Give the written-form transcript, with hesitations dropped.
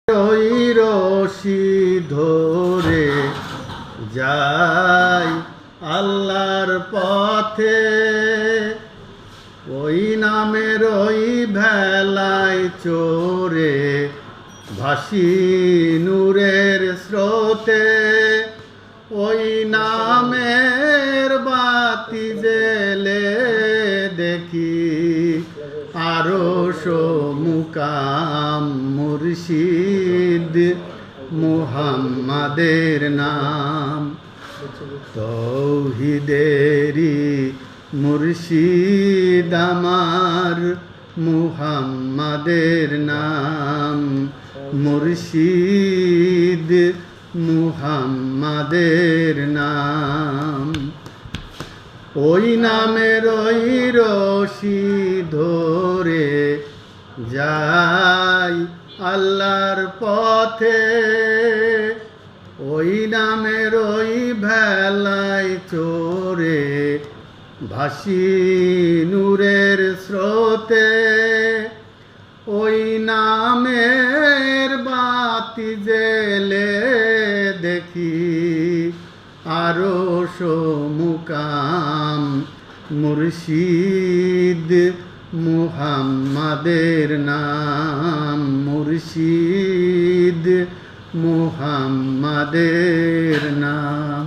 ওই রশি ধরে যাই আল্লাহর পথে, ওই নামের ওই ভেলায় চড়ে ভাসি নূরের স্রোতে। ওই নামের বাতি জেলে দেখি আরশ মুকাম, মুর্শিদ মুহাম্মাদের নাম। তৌহিদেরি মুর্শিদ আমার মুহাম্মাদের নাম, মুর্শিদ মুহাম্মাদের নাম। ওই নামের ওই রশি ধরে যাই আল্লাহর পথে, ওই নামের ওই ভেলায় চড়ে ভাসি নূরের স্রোতে। ওই নামের বাতি জেলে দেখি আরশ মুকাম, মুর্শিদ মুহাম্মাদের নাম, মুর্শিদ মুহাম্মাদের নাম।